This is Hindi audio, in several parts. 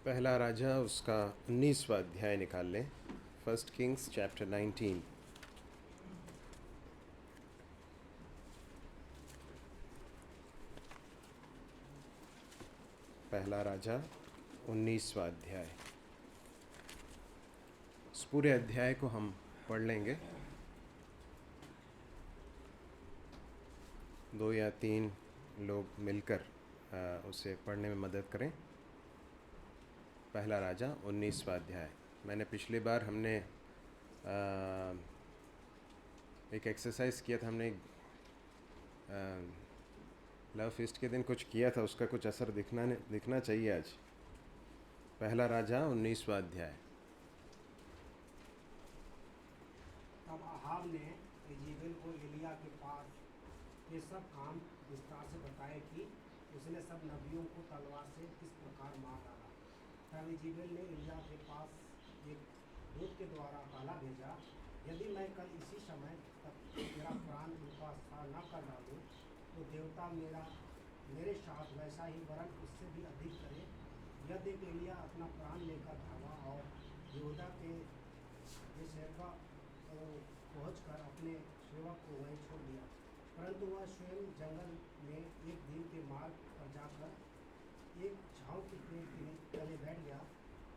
पहला राजा उसका 19वां अध्याय निकाल लें। 1 किंग्स चैप्टर 19। पहला राजा 19वां अध्याय। इस पूरे अध्याय को हम पढ़ लेंगे। 2 या 3 लोग मिलकर उसे पढ़ने में मदद करें। पहला राजा 19वां अध्याय। मैंने पिछली बार हमने एक एक्सरसाइज किया था। हमने लव फीस्ट के दिन कुछ किया था, उसका कुछ असर दिखना चाहिए आज। पहला राजा 19वां अध्याय। तब अहाब ने इजेबेल को एलिया के पास ये सब काम विस्तार से बताए कि उसने सब नबियों को तलवार से किस प्रकार मार डाला। तब इजेबेल ने एलिया के पास एक दूत के द्वारा कहला भेजा, यदि मैं कल इसी समय तक तेरा प्राण उनका स्थान न कर डालूं तो देवता मेरे साथ वैसा ही वरन उससे भी अधिक करे। यह देख एलिया अपना प्राण लेकर भागा और यहूदा के बेर्शेबा पहुंचकर अपने सेवक को वहीं छोड़ दिया। परंतु वह स्वयं जंगल में एक दिन के मार्ग पर जाकर एक झाऊ के पेड़ के तले बैठ गया।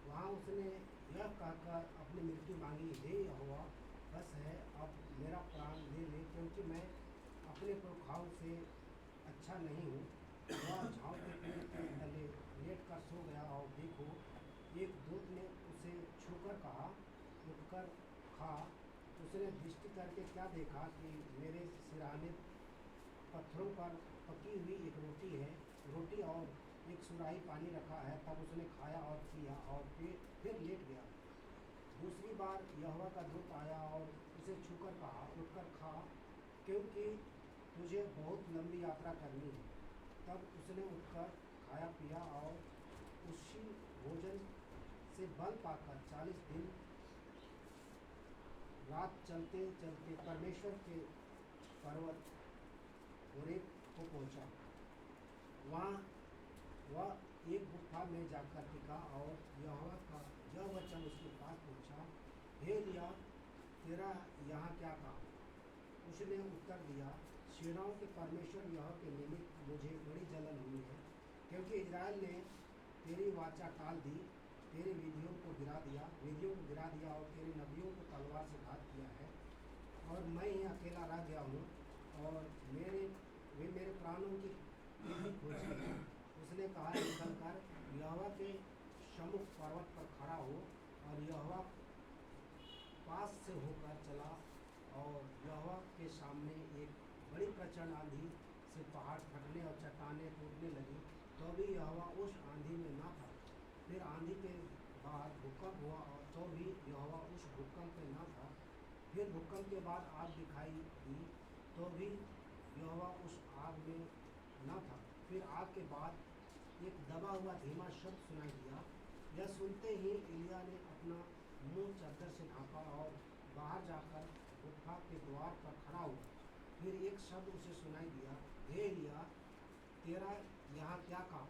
वहाँ उसने यह कहकर अपनी मृत्यु मांगी, हे यहोवा, बस है, अब मेरा प्राण ले ले, क्योंकि मैं अपने पुरखाओं से अच्छा नहीं हूँ। वह झाऊ के पेड़ के तले लेट कर सो गया और देखो, एक दूत ने उसे छूकर कहा, उठकर खा। उसने दृष्टि करके क्या देखा कि मेरे सिरहाने पत्थरों पर पकी हुई एक रोटी और एक सुराही पानी रखा है। तब उसने खाया और पिया और फिर लेट गया। दूसरी बार यहोवा का दूत आया और उसे छूकर कहा, उठकर खा, क्योंकि तुझे बहुत लंबी यात्रा करनी है। तब उसने उठकर खाया पिया और उसी भोजन से बल पाकर 40 दिन रात चलते चलते परमेश्वर के पर्वत होरेब को पहुंचा। वहाँ वह एक गुफा में जाकर टिका और यहोवा का यह वचन उसके पास पहुंचा, हे एलिया, तेरा यहाँ क्या काम? उसने उत्तर दिया, सेनाओं के परमेश्वर यहोवा के निमित्त मुझे बड़ी जलन हुई है, क्योंकि इजराइल ने तेरी वाचा टाल दी, तेरी विधियों को गिरा दिया और तेरे नबियों को तलवार से घात किया है। और मैं ही अकेला रह गया हूँ और वे मेरे प्राणों की भी खोजी है। उसने कहा, निकलकर यहोवा के सम्मुख पर्वत पर खड़ा हो। और यहोवा पास से होकर चला और यहोवा के सामने एक बड़ी प्रचंड आंधी से पहाड़ फटने और चट्टानें टूटने लगी, तो भी यहोवा उस आंधी में न था। फिर आंधी के बाद भूकंप हुआ और तो भी यहोवा उस भूकंप में न था। फिर भूकंप के बाद आग दिखाई दी, तो भी यहोवा उस आग में न था। फिर आग के बाद एक दबा हुआ धीमा शब्द सुनाई दिया। यह सुनते ही एलिया ने अपना मुंह चादर से ढांपा और बाहर जाकर गुफा के द्वार पर खड़ा हुआ। फिर एक शब्द उसे सुनाई दिया, हे एलिया, तेरा यहाँ क्या काम?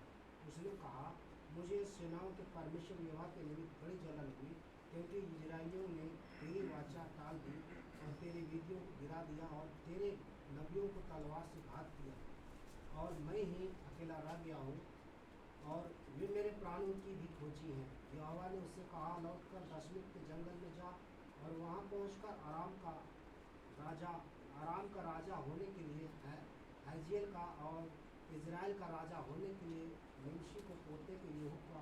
उसने कहा, मुझे सेनाओं के परमेश्वर यहोवा के निमित्त बड़ी जलन हुई, क्योंकि इजराइलियों ने तेरी वाचा टाल दी और तेरी विधियों को गिरा दिया और तेरे नबियों को तलवार से घात किया। और मैं ही अकेला रह गया हूँ और वे मेरे प्राणों की भी खोजी हैं। यहोवा ने उससे कहा, लौटकर दमिश्क के जंगल में जा और वहाँ पहुँचकर आराम का राजा होने के लिए हजएल का और इजराइल का राजा होने के लिए निमशी को पोते के येहू का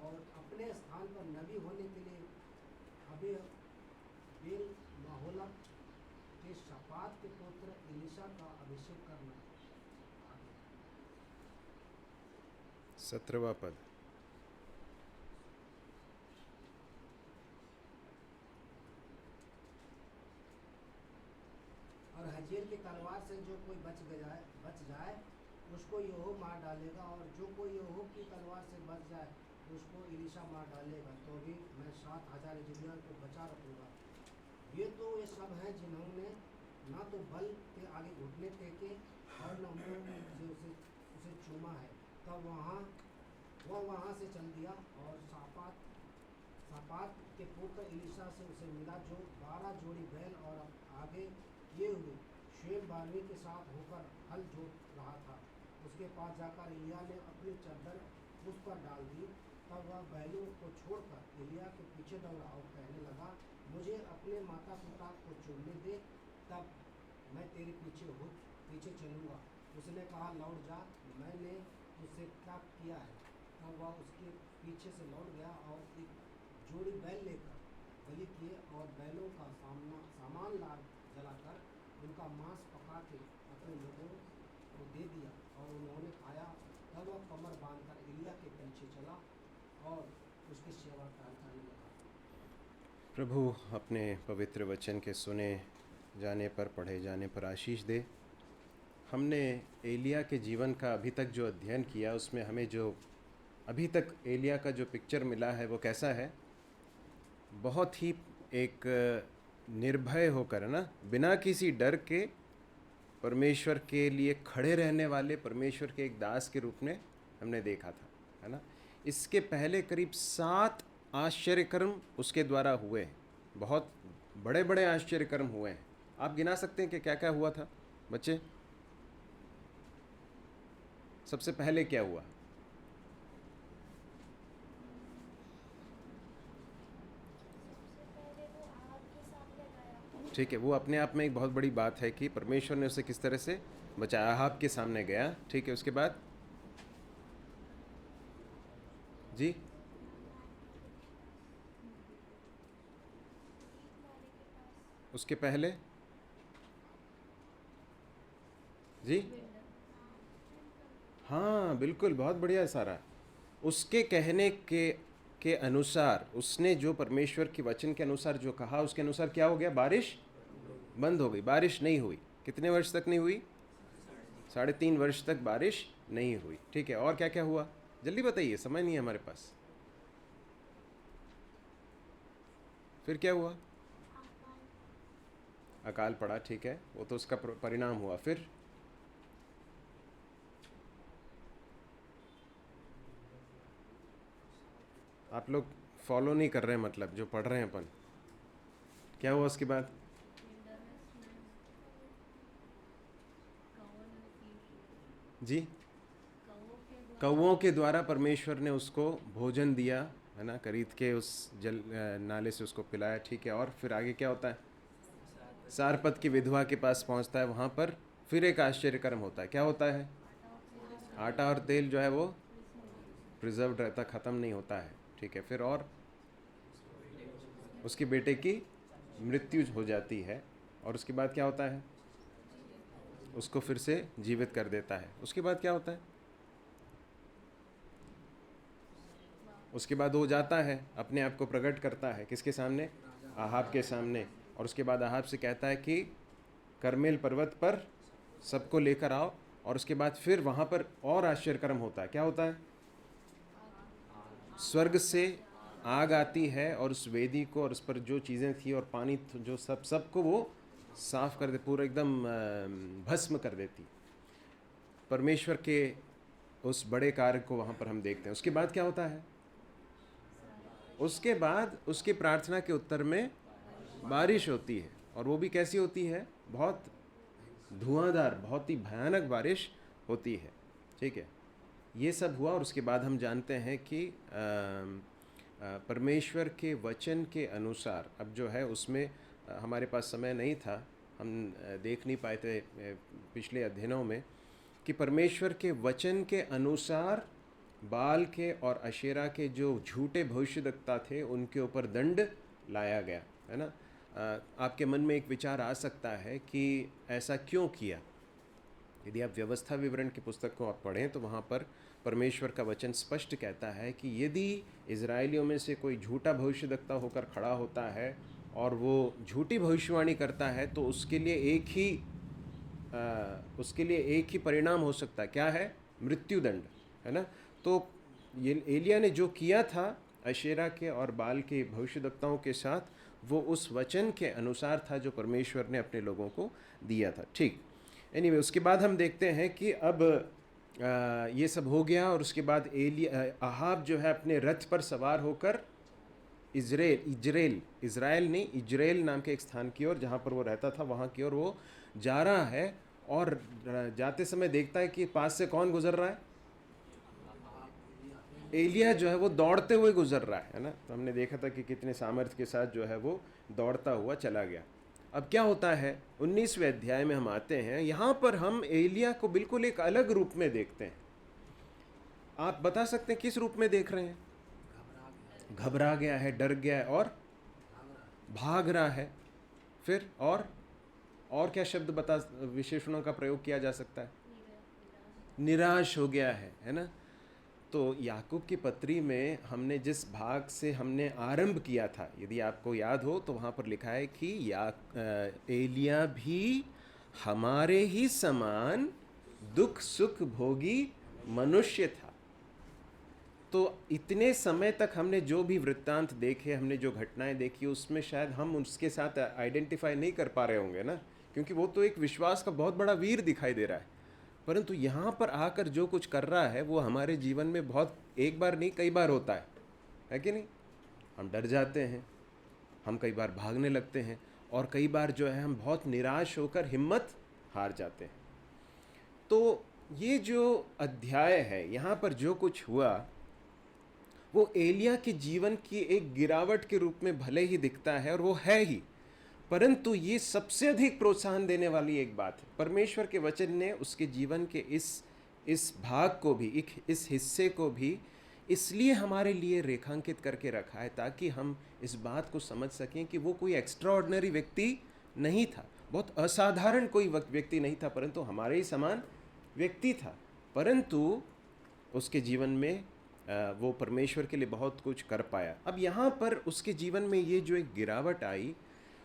और अपने स्थान पर नबी होने के लिए अबीएल महोलक के शापात के पुत्र एलीशा का अभिषेक करना। 17वां पद। और हजएल की तलवार से जो कोई बच जाए उसको यहोवा मार डालेगा, और जो कोई यहोवा की तलवार से बच जाए उसको एलीशा मार डालेगा, तो भी मैं 7,000 इजराइलियों को बचा रखूँगा। ये सब हैं जिन्होंने ना तो बल के आगे घुटने टेके और न मुँह से उसे चूमा है। तब वहाँ वह वहाँ से चल दिया और सापात के पुत्र एलीशा से उसे मिला, जो 12 जोड़ी बैल और आगे किए हुए स्वयं बारहवीं के साथ होकर हल जोत रहा था। उसके पास जाकर एलिया ने अपनी चादर उस पर डाल दी। तब वह बैलों को छोड़कर एलिया के पीछे दौड़ा और कहने लगा, मुझे अपने माता पिता को चुनने दे, तब मैं तेरे पीछे चलूँगा। उसने कहा, लौट जा, मैंने तुझसे क्या किया है। तब वह उसके पीछे से लौट गया और एक जोड़ी बैल लेकर बलि किए और बैलों का सामान जलाकर उनका मांस पका के अपने लोगों को दे दिया और उन्होंने खाया। तब वह कमर बांधकर एलिया के पीछे चला और उसकी सेवा करने लगा। प्रभु अपने पवित्र वचन के सुने जाने पर, पढ़े जाने पर आशीष दे। हमने एलिया के जीवन का अभी तक जो अध्ययन किया, उसमें हमें जो अभी तक एलिया का जो पिक्चर मिला है वो कैसा है? बहुत ही एक निर्भय होकर, है ना, बिना किसी डर के परमेश्वर के लिए खड़े रहने वाले परमेश्वर के एक दास के रूप में हमने देखा था, है ना। इसके पहले करीब 7 आश्चर्यकर्म उसके द्वारा हुए हैं। बहुत बड़े बड़े आश्चर्यकर्म हुए हैं। आप गिना सकते हैं कि क्या क्या हुआ था बच्चे? सबसे पहले क्या हुआ? ठीक है, वो अपने आप में एक बहुत बड़ी बात है कि परमेश्वर ने उसे किस तरह से बचाया। अहाब के सामने गया, ठीक है। उसके बाद जी, उसके पहले जी, हाँ बिल्कुल, बहुत बढ़िया सारा। उसके कहने के अनुसार, उसने जो परमेश्वर के वचन के अनुसार जो कहा, उसके अनुसार क्या हो गया? बारिश बंद हो गई। बारिश नहीं हुई। कितने वर्ष तक नहीं हुई? 3.5 वर्ष तक बारिश नहीं हुई, ठीक है। और क्या क्या हुआ? जल्दी बताइए, समय नहीं है हमारे पास। फिर क्या हुआ? अकाल पड़ा, ठीक है, वो तो उसका परिणाम हुआ। फिर आप लोग फॉलो नहीं कर रहे हैं, मतलब जो पढ़ रहे हैं अपन। क्या हुआ उसके बाद? जी, कौवों के द्वारा परमेश्वर ने उसको भोजन दिया, है ना, खरीद के उस जल नाले से उसको पिलाया, ठीक है। और फिर आगे क्या होता है? सारपत की विधवा के पास पहुंचता है। वहाँ पर फिर एक आश्चर्यकर्म होता है। क्या होता है? आटा और तेल जो है वो प्रिजर्व्ड रहता, ख़त्म नहीं होता है, ठीक है। फिर और उसके बेटे की मृत्यु हो जाती है। और उसके बाद क्या होता है? उसको फिर से जीवित कर देता है। उसके बाद क्या होता है? उसके बाद वो जाता है, अपने आप को प्रकट करता है किसके सामने? अहाब के सामने। और उसके बाद अहाब से कहता है कि करमेल पर्वत पर सबको लेकर आओ। और उसके बाद फिर वहाँ पर और आश्चर्यकर्म होता है। क्या होता है? स्वर्ग से आग आती है और उस वेदी को और उस पर जो चीज़ें थी और पानी जो सबको वो साफ कर दे, पूरा एकदम भस्म कर देती। परमेश्वर के उस बड़े कार्य को वहाँ पर हम देखते हैं। उसके बाद क्या होता है? उसके बाद उसकी प्रार्थना के उत्तर में बारिश होती है। और वो भी कैसी होती है? बहुत धुआंधार, बहुत ही भयानक बारिश होती है, ठीक है। ये सब हुआ। और उसके बाद हम जानते हैं कि परमेश्वर के वचन के अनुसार, अब जो है उसमें हमारे पास समय नहीं था, हम देख नहीं पाए थे पिछले अध्ययनों में, कि परमेश्वर के वचन के अनुसार बाल के और अशेरा के जो झूठे भविष्यद्वक्ता थे उनके ऊपर दंड लाया गया, है ना। आपके मन में एक विचार आ सकता है कि ऐसा क्यों किया। यदि आप व्यवस्था विवरण की पुस्तक को आप पढ़ें तो वहाँ पर परमेश्वर का वचन स्पष्ट कहता है कि यदि इजरायलियों में से कोई झूठा भविष्यद्वक्ता होकर खड़ा होता है और वो झूठी भविष्यवाणी करता है तो उसके लिए एक ही परिणाम हो सकता है। क्या है? मृत्युदंड, है ना। तो ये एलिया ने जो किया था अशेरा के और बाल के भविष्यद्वक्ताओं के साथ, वो उस वचन के अनुसार था जो परमेश्वर ने अपने लोगों को दिया था, ठीक। एनीवे, उसके बाद हम देखते हैं कि अब ये सब हो गया और उसके बाद अहाब जो है अपने रथ पर सवार होकर इज़राइल नहीं, इजराइल नाम के एक स्थान की ओर, जहाँ पर वो रहता था वहाँ की ओर वो जा रहा है। और जाते समय देखता है कि पास से कौन गुजर रहा है? एलिया जो है वो दौड़ते हुए गुजर रहा है ना। तो हमने देखा था कि कितने सामर्थ्य के साथ जो है वो दौड़ता हुआ चला गया। अब क्या होता है, 19वें अध्याय में हम आते हैं। यहाँ पर हम एलिया को बिल्कुल एक अलग रूप में देखते हैं। आप बता सकते हैं किस रूप में देख रहे हैं? घबरा गया है, डर गया है और भाग रहा है। फिर और क्या शब्द बता, विशेषणों का प्रयोग किया जा सकता है? निराश हो गया है ना। तो याकूब की पत्री में हमने जिस भाग से हमने आरंभ किया था, यदि आपको याद हो तो वहाँ पर लिखा है कि एलिया भी हमारे ही समान दुख सुख भोगी मनुष्य था। तो इतने समय तक हमने जो भी वृत्तांत देखे, हमने जो घटनाएं देखी, उसमें शायद हम उसके साथ आइडेंटिफाई नहीं कर पा रहे होंगे ना, क्योंकि वो तो एक विश्वास का बहुत बड़ा वीर दिखाई दे रहा है। परंतु यहाँ पर आकर जो कुछ कर रहा है वो हमारे जीवन में बहुत, एक बार नहीं कई बार होता है कि नहीं? हम डर जाते हैं, हम कई बार भागने लगते हैं, और कई बार जो है हम बहुत निराश होकर हिम्मत हार जाते हैं। तो ये जो अध्याय है, यहाँ पर जो कुछ हुआ वो एलिया के जीवन की एक गिरावट के रूप में भले ही दिखता है, और वो है ही, परंतु ये सबसे अधिक प्रोत्साहन देने वाली एक बात है। परमेश्वर के वचन ने उसके जीवन के इस भाग को भी, इस हिस्से को भी इसलिए हमारे लिए रेखांकित करके रखा है ताकि हम इस बात को समझ सकें कि वो कोई एक्स्ट्राऑर्डिनरी व्यक्ति नहीं था, बहुत असाधारण कोई व्यक्ति नहीं था, परंतु हमारे ही समान व्यक्ति था। परंतु उसके जीवन में वो परमेश्वर के लिए बहुत कुछ कर पाया। अब यहाँ पर उसके जीवन में ये जो एक गिरावट आई,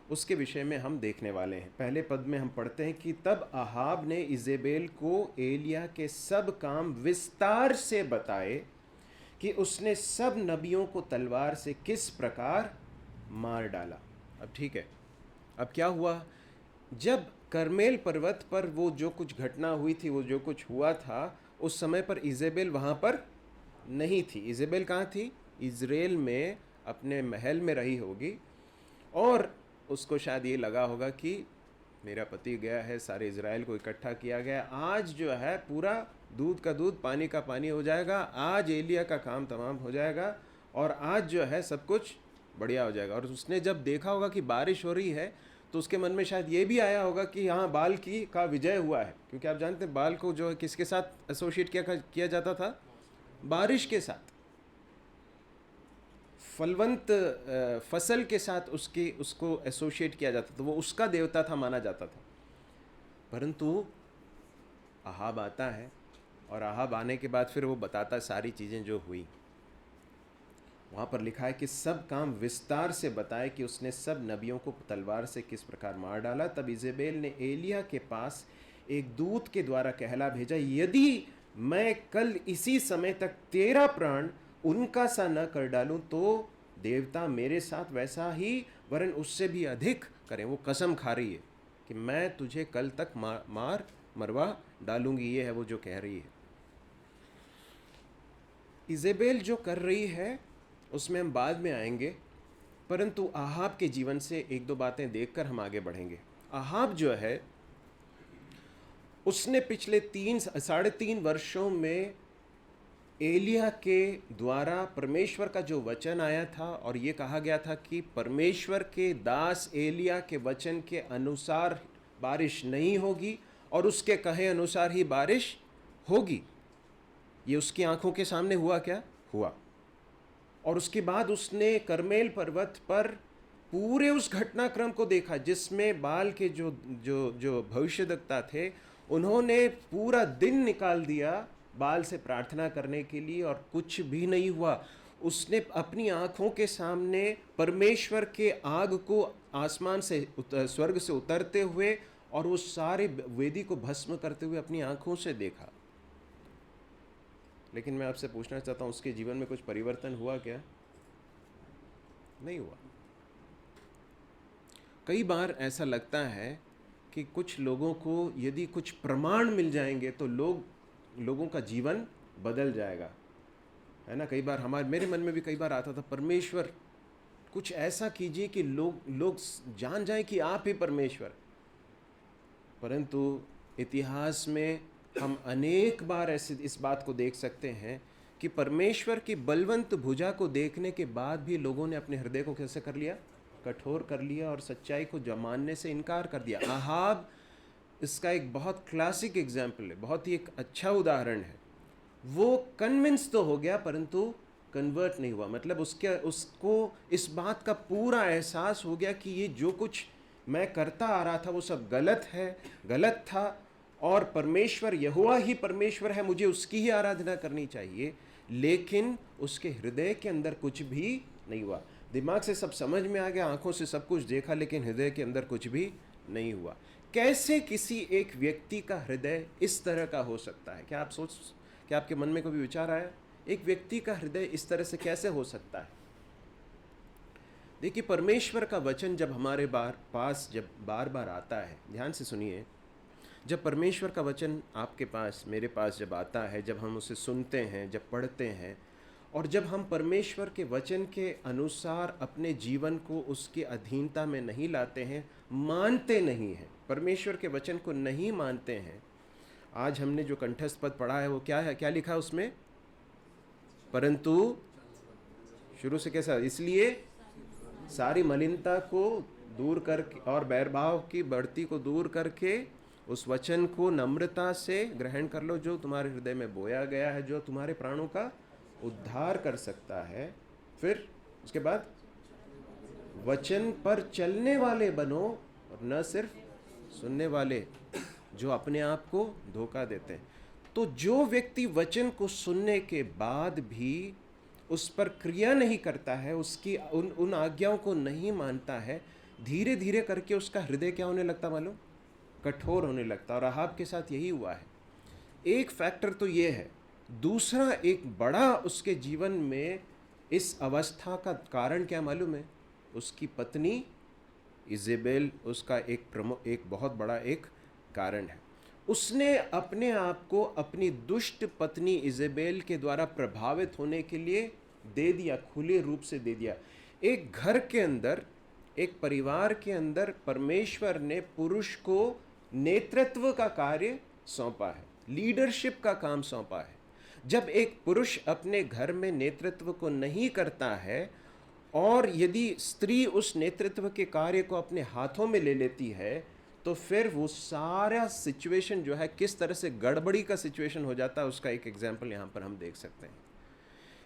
उसके विषय में हम देखने वाले हैं। पहले पद में हम पढ़ते हैं कि तब अहाब ने इजेबेल को एलिया के सब काम विस्तार से बताए कि उसने सब नबियों को तलवार से किस प्रकार मार डाला। अब ठीक है, अब क्या हुआ? जब करमेल पर्वत पर वो जो कुछ घटना हुई थी, वो जो कुछ हुआ था, उस समय पर इजेबेल वहाँ पर नहीं थी। इजेबेल कहाँ थी? इजराइल में अपने महल में रही होगी, और उसको शायद ये लगा होगा कि मेरा पति गया है, सारे इजराइल को इकट्ठा किया गया, आज जो है पूरा दूध का दूध पानी का पानी हो जाएगा, आज एलिया का काम तमाम हो जाएगा, और आज जो है सब कुछ बढ़िया हो जाएगा। और उसने जब देखा होगा कि बारिश हो रही है तो उसके मन में शायद ये भी आया होगा कि यहाँ बाल का विजय हुआ है, क्योंकि आप जानते हैं बाल को जो है किसके साथ एसोसिएट किया जाता था? बारिश के साथ, फलवंत फसल के साथ उसको एसोसिएट किया जाता था, तो वो उसका देवता था, माना जाता था। परंतु अहाब आता है, और अहाब आने के बाद फिर वो बताता है सारी चीज़ें जो हुई। वहाँ पर लिखा है कि सब काम विस्तार से बताए कि उसने सब नबियों को तलवार से किस प्रकार मार डाला। तब इजेबेल ने एलिया के पास एक दूत के द्वारा कहला भेजा, यदि मैं कल इसी समय तक तेरा प्राण उनका सा न कर डालूं तो देवता मेरे साथ वैसा ही वरन उससे भी अधिक करें। वो कसम खा रही है कि मैं तुझे कल तक मरवा डालूंगी। ये है वो जो कह रही है। इजेबेल जो कर रही है उसमें हम बाद में आएंगे, परंतु अहाब के जीवन से एक दो बातें देखकर हम आगे बढ़ेंगे। अहाब जो है उसने पिछले 3.5 वर्षों में एलिया के द्वारा परमेश्वर का जो वचन आया था, और ये कहा गया था कि परमेश्वर के दास एलिया के वचन के अनुसार बारिश नहीं होगी और उसके कहे अनुसार ही बारिश होगी, ये उसकी आंखों के सामने हुआ। क्या हुआ? और उसके बाद उसने करमेल पर्वत पर पूरे उस घटनाक्रम को देखा जिसमें बाल के जो भविष्यद्वक्ता थे, उन्होंने पूरा दिन निकाल दिया बाल से प्रार्थना करने के लिए, और कुछ भी नहीं हुआ। उसने अपनी आंखों के सामने परमेश्वर के आग को आसमान से स्वर्ग से उतरते हुए और वो सारे वेदी को भस्म करते हुए अपनी आंखों से देखा। लेकिन मैं आपसे पूछना चाहता हूँ, उसके जीवन में कुछ परिवर्तन हुआ क्या? नहीं हुआ। कई बार ऐसा लगता है कि कुछ लोगों को यदि कुछ प्रमाण मिल जाएंगे तो लोग लोगों का जीवन बदल जाएगा, है ना। कई बार मेरे मन में भी कई बार आता था, परमेश्वर कुछ ऐसा कीजिए कि लोग जान जाएं कि आप ही परमेश्वर। परंतु इतिहास में हम अनेक बार ऐसे इस बात को देख सकते हैं कि परमेश्वर की बलवंत भुजा को देखने के बाद भी लोगों ने अपने हृदय को कैसे कर लिया, कठोर कर लिया, और सच्चाई को मानने से इनकार कर दिया। आहाब इसका एक बहुत क्लासिक एग्जाम्पल है, बहुत ही एक अच्छा उदाहरण है। वो कन्विंस तो हो गया परंतु कन्वर्ट नहीं हुआ। मतलब उसको इस बात का पूरा एहसास हो गया कि ये जो कुछ मैं करता आ रहा था वो सब गलत था, और परमेश्वर यहोवा ही परमेश्वर है, मुझे उसकी ही आराधना करनी चाहिए। लेकिन उसके हृदय के अंदर कुछ भी नहीं हुआ। दिमाग से सब समझ में आ गया, आंखों से सब कुछ देखा, लेकिन हृदय के अंदर कुछ भी नहीं हुआ। कैसे किसी एक व्यक्ति का हृदय इस तरह का हो सकता है? क्या आपके मन में कभी विचार आया, एक व्यक्ति का हृदय इस तरह से कैसे हो सकता है? देखिए, परमेश्वर का वचन जब हमारे पास जब बार बार आता है, ध्यान से सुनिए, जब परमेश्वर का वचन आपके पास, मेरे पास जब आता है, जब हम उसे सुनते हैं, जब पढ़ते हैं, और जब हम परमेश्वर के वचन के अनुसार अपने जीवन को उसकी अधीनता में नहीं लाते हैं, मानते नहीं हैं, परमेश्वर के वचन को नहीं मानते हैं। आज हमने जो कंठस्थ पद पढ़ा है वो क्या है, क्या लिखा उसमें? परंतु शुरू से कैसा, इसलिए सारी मलिनता को दूर करके और बैरभाव की बढ़ती को दूर करके उस वचन को नम्रता से ग्रहण कर लो जो तुम्हारे हृदय में बोया गया है, जो तुम्हारे प्राणों का उद्धार कर सकता है। फिर उसके बाद वचन पर चलने वाले बनो और न सिर्फ सुनने वाले जो अपने आप को धोखा देते हैं। तो जो व्यक्ति वचन को सुनने के बाद भी उस पर क्रिया नहीं करता है, उसकी उन आज्ञाओं को नहीं मानता है, धीरे धीरे करके उसका हृदय क्या होने लगता मालूम? कठोर होने लगता। और आहाब के साथ यही हुआ है। एक फैक्टर तो ये है। दूसरा एक बड़ा उसके जीवन में इस अवस्था का कारण क्या मालूम है? उसकी पत्नी इजेबेल उसका एक बहुत बड़ा एक कारण है। उसने अपने आप को अपनी दुष्ट पत्नी इजेबेल के द्वारा प्रभावित होने के लिए दे दिया, खुले रूप से दे दिया। एक घर के अंदर, एक परिवार के अंदर परमेश्वर ने पुरुष को नेतृत्व का कार्य सौंपा है, लीडरशिप का काम सौंपा है। जब एक पुरुष अपने घर में नेतृत्व को नहीं करता है और यदि स्त्री उस नेतृत्व के कार्य को अपने हाथों में ले लेती है, तो फिर वो सारा सिचुएशन जो है किस तरह से गड़बड़ी का सिचुएशन हो जाता है, उसका एक एग्जाम्पल यहाँ पर हम देख सकते हैं।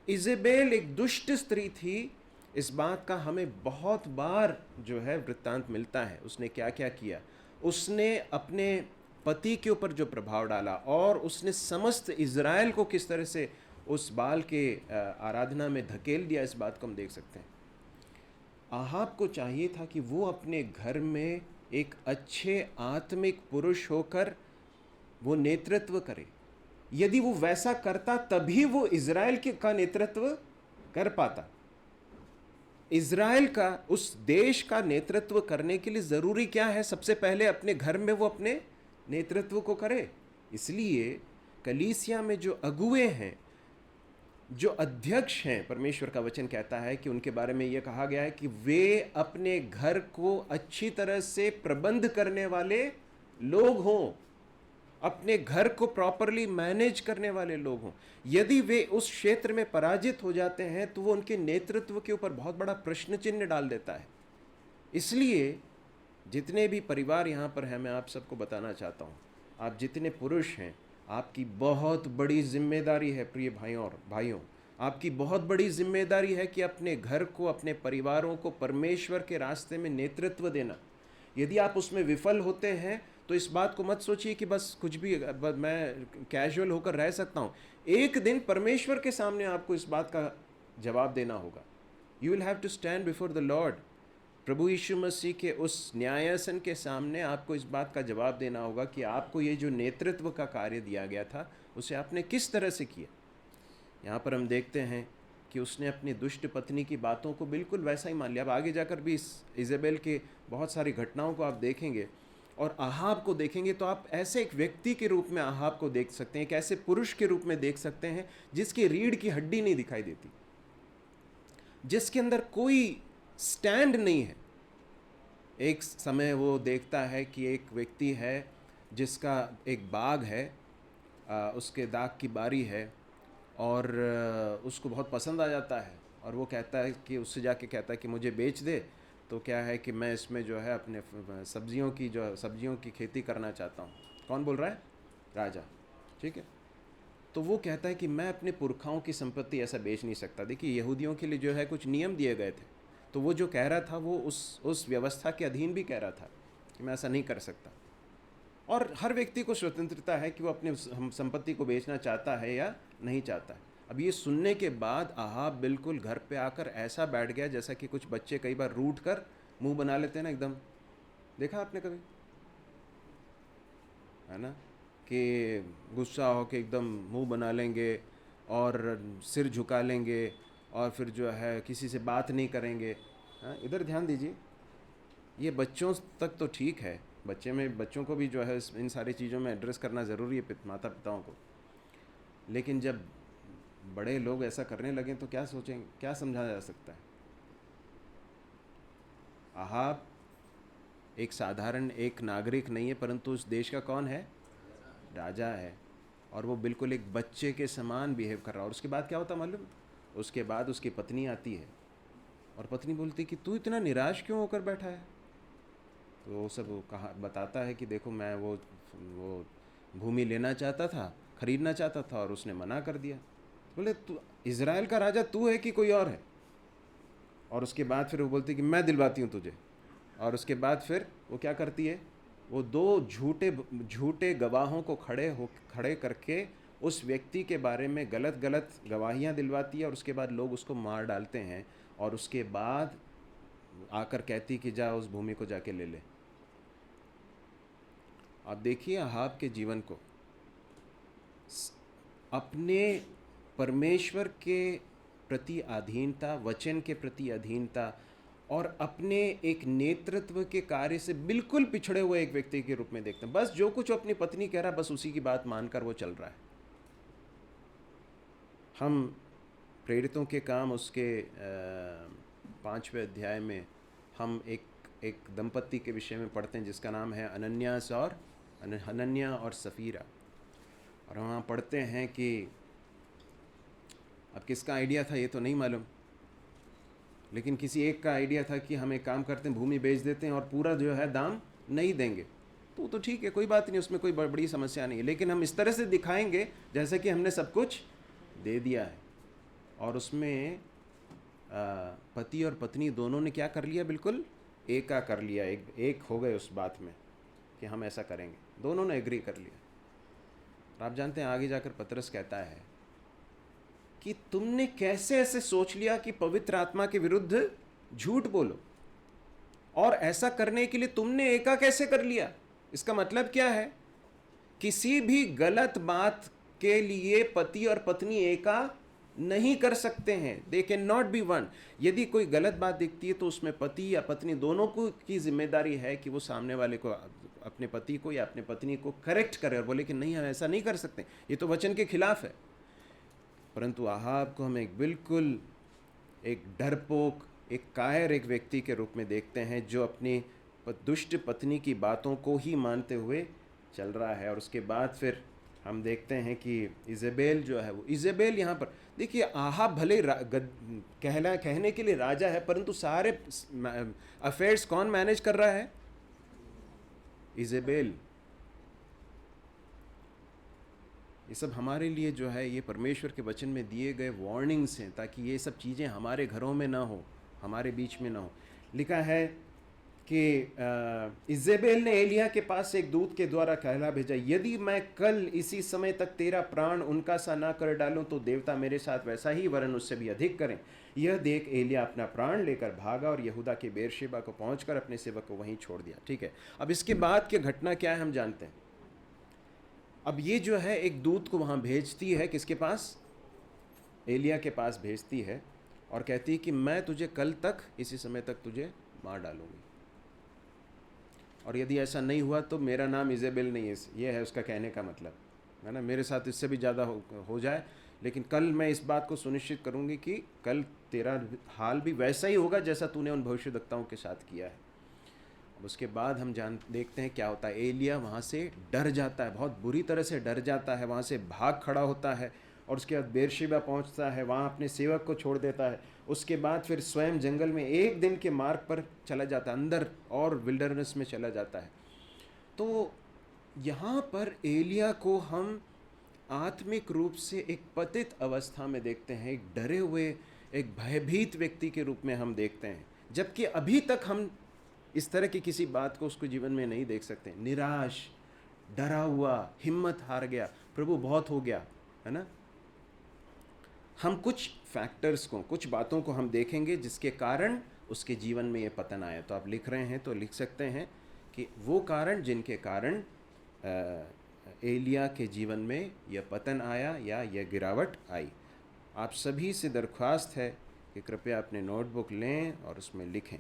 इजेबेल एक दुष्ट स्त्री थी, इस बात का हमें बहुत बार जो है वृत्तांत मिलता है। उसने क्या क्या किया, उसने अपने पति के ऊपर जो प्रभाव डाला और उसने समस्त इज़राइल को किस तरह से उस बाल के आराधना में धकेल दिया, इस बात को हम देख सकते हैं। आहाब को चाहिए था कि वो अपने घर में एक अच्छे आत्मिक पुरुष होकर वो नेतृत्व करे। यदि वो वैसा करता तभी वो इज़राइल का नेतृत्व कर पाता। इज़राइल का, उस देश का नेतृत्व करने के लिए ज़रूरी क्या है? सबसे पहले अपने घर में वो अपने नेतृत्व को करे। इसलिए कलीसिया में जो अगुए हैं, जो अध्यक्ष हैं, परमेश्वर का वचन कहता है कि उनके बारे में यह कहा गया है कि वे अपने घर को अच्छी तरह से प्रबंध करने वाले लोग हों, अपने घर को प्रॉपरली मैनेज करने वाले लोग हों। यदि वे उस क्षेत्र में पराजित हो जाते हैं तो वो उनके नेतृत्व के ऊपर बहुत बड़ा प्रश्न चिन्ह डाल देता है। इसलिए जितने भी परिवार यहाँ पर हैं, मैं आप सबको बताना चाहता हूँ, आप जितने पुरुष हैं, आपकी बहुत बड़ी जिम्मेदारी है प्रिय भाइयों, आपकी बहुत बड़ी जिम्मेदारी है कि अपने घर को, अपने परिवारों को परमेश्वर के रास्ते में नेतृत्व देना। यदि आप उसमें विफल होते हैं तो इस बात को मत सोचिए कि बस कुछ भी मैं कैजुअल होकर रह सकता हूँ। एक दिन परमेश्वर के सामने आपको इस बात का जवाब देना होगा। You will have to stand before the lord. प्रभु यीशु मसीह के उस न्यायासन के सामने आपको इस बात का जवाब देना होगा कि आपको ये जो नेतृत्व का कार्य दिया गया था उसे आपने किस तरह से किया। यहाँ पर हम देखते हैं कि उसने अपनी दुष्ट पत्नी की बातों को बिल्कुल वैसा ही मान लिया। अब आगे जाकर भी इस इजेबेल के बहुत सारी घटनाओं को आप देखेंगे। और आहाब को देखेंगे तो आप ऐसे एक व्यक्ति के रूप में आहाब को देख सकते हैं, एक ऐसे पुरुष के रूप में देख सकते हैं जिसकी रीढ़ की हड्डी नहीं दिखाई देती, जिसके अंदर कोई स्टैंड नहीं है। एक समय वो देखता है कि एक व्यक्ति है जिसका एक बाग है, उसके दाग की बारी है, और उसको बहुत पसंद आ जाता है, और वो कहता है कि उससे जाके कहता है कि मुझे बेच दे। तो क्या है कि मैं इसमें जो है अपने सब्जियों की खेती करना चाहता हूँ। कौन बोल रहा है? राजा। ठीक है। तो वो कहता है कि मैं अपने पुरखाओं की संपत्ति ऐसा बेच नहीं सकता। देखिए, यहूदियों के लिए जो है कुछ नियम दिए गए थे, तो वो जो कह रहा था वो उस व्यवस्था के अधीन भी कह रहा था कि मैं ऐसा नहीं कर सकता। और हर व्यक्ति को स्वतंत्रता है कि वो अपने संपत्ति को बेचना चाहता है या नहीं चाहता है। अब ये सुनने के बाद आहाब बिल्कुल घर पे आकर ऐसा बैठ गया जैसा कि कुछ बच्चे कई बार रूठ कर मुंह बना लेते हैं ना, एकदम। देखा आपने कभी? है ना, कि गुस्सा हो के एकदम मुंह बना लेंगे और सिर झुका लेंगे और फिर जो है किसी से बात नहीं करेंगे। हाँ, इधर ध्यान दीजिए। ये बच्चों तक तो ठीक है, बच्चों को भी जो है इन सारी चीज़ों में एड्रेस करना ज़रूरी है, माता पिताओं को। लेकिन जब बड़े लोग ऐसा करने लगें तो क्या सोचेंगे, क्या समझा जा सकता है? आहाब एक साधारण एक नागरिक नहीं है, परंतु उस देश का कौन है? राजा है। और वो बिल्कुल एक बच्चे के समान बिहेव कर रहा है। और उसके बाद क्या होता मालूम? उसके बाद उसकी पत्नी आती है और पत्नी बोलती कि तू इतना निराश क्यों होकर बैठा है? तो वो सब बताता है कि देखो, मैं वो भूमि लेना चाहता था, खरीदना चाहता था, और उसने मना कर दिया। बोले, तू इज़राइल का राजा तू है कि कोई और है? और उसके बाद फिर वो बोलती कि मैं दिलवाती हूँ तुझे। और उसके बाद फिर वो क्या करती है? वो दो झूठे गवाहों को खड़े करके उस व्यक्ति के बारे में गलत गवाहियाँ दिलवाती है, और उसके बाद लोग उसको मार डालते हैं। और उसके बाद आकर कहती कि जा उस भूमि को जाके ले ले। आप देखिए आहाब के जीवन को, अपने परमेश्वर के प्रति अधीनता, वचन के प्रति अधीनता, और अपने एक नेतृत्व के कार्य से बिल्कुल पिछड़े हुए एक व्यक्ति के रूप में देखते हैं। बस जो कुछ अपनी पत्नी कह रहा है, बस उसी की बात मानकर वो चल रहा है। हम प्रेरितों के काम उसके 5वें अध्याय में हम एक दंपत्ति के विषय में पढ़ते हैं जिसका नाम है हनन्या और सफ़ीरा। और वहाँ पढ़ते हैं कि अब किसका आइडिया था ये तो नहीं मालूम, लेकिन किसी एक का आइडिया था कि हम एक काम करते हैं, भूमि बेच देते हैं और पूरा जो है दाम नहीं देंगे। तो ठीक है, कोई बात नहीं, उसमें कोई बड़ी समस्या नहीं है, लेकिन हम इस तरह से दिखाएंगे जैसे कि हमने सब कुछ दे दिया है। और उसमें पति और पत्नी दोनों ने क्या कर लिया? बिल्कुल एका कर लिया, एक हो गए उस बात में कि हम ऐसा करेंगे। दोनों ने एग्री कर लिया। और आप जानते हैं आगे जाकर पतरस कहता है कि तुमने कैसे ऐसे सोच लिया कि पवित्र आत्मा के विरुद्ध झूठ बोलो, और ऐसा करने के लिए तुमने एका कैसे कर लिया? इसका मतलब क्या है? किसी भी गलत बात के लिए पति और पत्नी एका नहीं कर सकते हैं। They can not be one. यदि कोई गलत बात दिखती है तो उसमें पति या पत्नी दोनों को की जिम्मेदारी है कि वो सामने वाले को, अपने पति को या अपने पत्नी को करेक्ट करे और बोले कि नहीं, हम ऐसा नहीं कर सकते, ये तो वचन के खिलाफ है। परंतु आहाब को हम बिल्कुल एक डरपोक, एक कायर एक व्यक्ति के रूप में देखते हैं जो अपनी दुष्ट पत्नी की बातों को ही मानते हुए चल रहा है। और उसके बाद फिर हम देखते हैं कि इजेबेल जो है, वो इजेबेल यहाँ पर देखिए, आहाब भले कहने के लिए राजा है, परंतु सारे अफेयर्स कौन मैनेज कर रहा है? इजेबेल। ये सब हमारे लिए जो है, ये परमेश्वर के वचन में दिए गए वार्निंग्स हैं, ताकि ये सब चीज़ें हमारे घरों में ना हो, हमारे बीच में ना हो। लिखा है कि इजेबेल ने एलिया के पास एक दूत के द्वारा कहला भेजा, यदि मैं कल इसी समय तक तेरा प्राण उनका सा ना कर डालूं तो देवता मेरे साथ वैसा ही वरन उससे भी अधिक करें। यह देख एलिया अपना प्राण लेकर भागा और यहूदा के बेरशेबा को पहुंचकर अपने सेवक को वहीं छोड़ दिया। ठीक है, अब इसके बाद की घटना क्या है हम जानते हैं। अब ये जो है एक दूत को वहाँ भेजती है, किसके पास? एलिया के पास भेजती है, और कहती है कि मैं तुझे कल तक इसी समय तक तुझे मार डालूंगी। और यदि ऐसा नहीं हुआ तो मेरा नाम इजेबेल नहीं है, ये है उसका कहने का मतलब, है ना। मेरे साथ इससे भी ज़्यादा हो जाए, लेकिन कल मैं इस बात को सुनिश्चित करूँगी कि कल तेरा हाल भी वैसा ही होगा जैसा तूने उन भविष्यद्वक्ताओं के साथ किया है। अब उसके बाद हम देखते हैं क्या होता है। एलिया वहाँ से डर जाता है, बहुत बुरी तरह से डर जाता है, वहाँ से भाग खड़ा होता है और उसके बाद बेरशेबा पहुँचता है, वहाँ अपने सेवक को छोड़ देता है। उसके बाद फिर स्वयं जंगल में एक दिन के मार्ग पर चला जाता है, अंदर और विल्डरनेस में चला जाता है। तो यहाँ पर एलिया को हम आत्मिक रूप से एक पतित अवस्था में देखते हैं, एक डरे हुए, एक भयभीत व्यक्ति के रूप में हम देखते हैं, जबकि अभी तक हम इस तरह की किसी बात को उसको जीवन में नहीं देख सकते। निराश, डरा हुआ, हिम्मत हार गया, प्रभु बहुत हो गया, है ना। हम कुछ फैक्टर्स को, कुछ बातों को हम देखेंगे जिसके कारण उसके जीवन में ये पतन आया। तो आप लिख रहे हैं तो लिख सकते हैं कि वो कारण जिनके कारण एलिया के जीवन में यह पतन आया या यह गिरावट आई। आप सभी से दरख्वास्त है कि कृपया अपने नोटबुक लें और उसमें लिखें।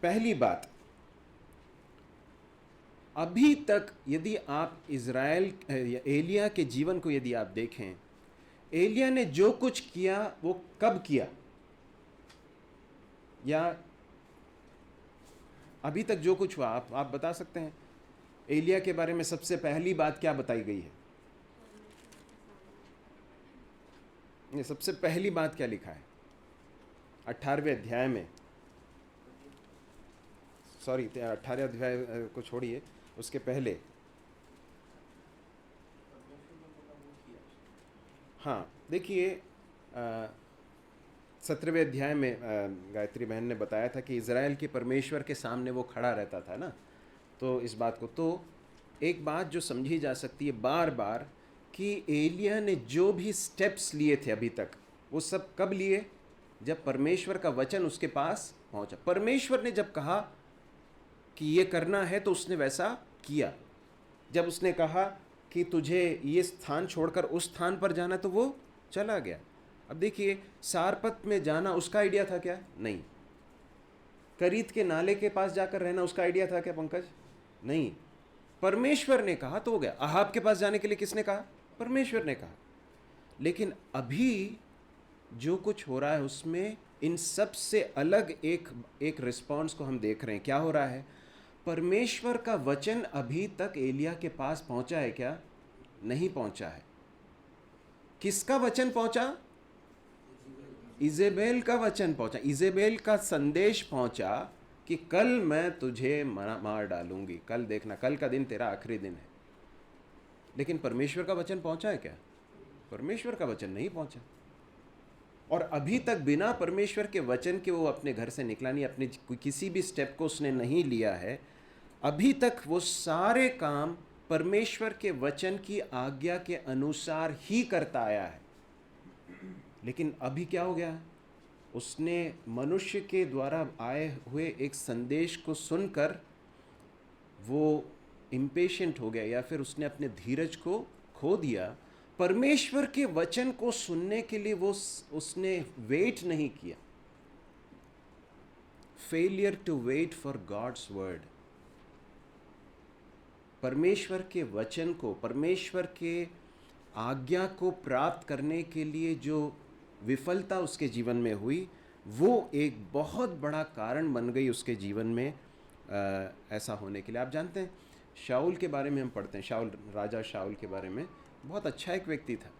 पहली बात, अभी तक यदि आप इज़राइल एलिया के जीवन को यदि आप देखें, एलिया ने जो कुछ किया वो कब किया, या अभी तक जो कुछ हुआ, आप बता सकते हैं। एलिया के बारे में सबसे पहली बात क्या बताई गई है? ये सबसे पहली बात क्या लिखा है 18वें अध्याय में? सॉरी, 18वें अध्याय को छोड़िए, उसके पहले, हाँ देखिए, 17वें अध्याय में गायत्री बहन ने बताया था कि इज़राइल के परमेश्वर के सामने वो खड़ा रहता था ना। तो इस बात को, तो एक बात जो समझी जा सकती है बार बार कि एलिया ने जो भी स्टेप्स लिए थे अभी तक, वो सब कब लिए? जब परमेश्वर का वचन उसके पास पहुंचा। परमेश्वर ने जब कहा कि ये करना है तो उसने वैसा किया। जब उसने कहा कि तुझे ये स्थान छोड़कर उस स्थान पर जाना, तो वो चला गया। अब देखिए, सारपत में जाना उसका आइडिया था क्या? नहीं। करीत के नाले के पास जाकर रहना उसका आइडिया था क्या पंकज? नहीं। परमेश्वर ने कहा तो हो गया। अहाब के पास जाने के लिए किसने कहा? परमेश्वर ने कहा। लेकिन अभी जो कुछ हो रहा है उसमें इन सब से अलग एक रिस्पॉन्स को हम देख रहे हैं। क्या हो रहा है? परमेश्वर का वचन अभी तक एलिया के पास पहुंचा है क्या? नहीं पहुंचा है। किसका वचन पहुंचा? इजेबेल का वचन पहुंचा। इजेबेल का संदेश पहुंचा कि कल मैं तुझे मार डालूंगी, कल देखना, कल का दिन तेरा आखिरी दिन है। लेकिन परमेश्वर का वचन पहुंचा है क्या? परमेश्वर का वचन नहीं पहुंचा। और अभी तक बिना परमेश्वर के वचन के वो अपने घर से निकला नहीं, अपने किसी भी स्टेप को उसने नहीं लिया है। अभी तक वो सारे काम परमेश्वर के वचन की आज्ञा के अनुसार ही करता आया है। लेकिन अभी क्या हो गया? उसने मनुष्य के द्वारा आए हुए एक संदेश को सुनकर वो इम्पेशेंट हो गया, या फिर उसने अपने धीरज को खो दिया। परमेश्वर के वचन को सुनने के लिए उसने वेट नहीं किया। Failure to wait for God's word. परमेश्वर के वचन को, परमेश्वर के आज्ञा को प्राप्त करने के लिए जो विफलता उसके जीवन में हुई, वो एक बहुत बड़ा कारण बन गई उसके जीवन में ऐसा होने के लिए। आप जानते हैं, शाऊल के बारे में हम पढ़ते हैं, शाऊल, राजा शाऊल के बारे में। बहुत अच्छा एक व्यक्ति था,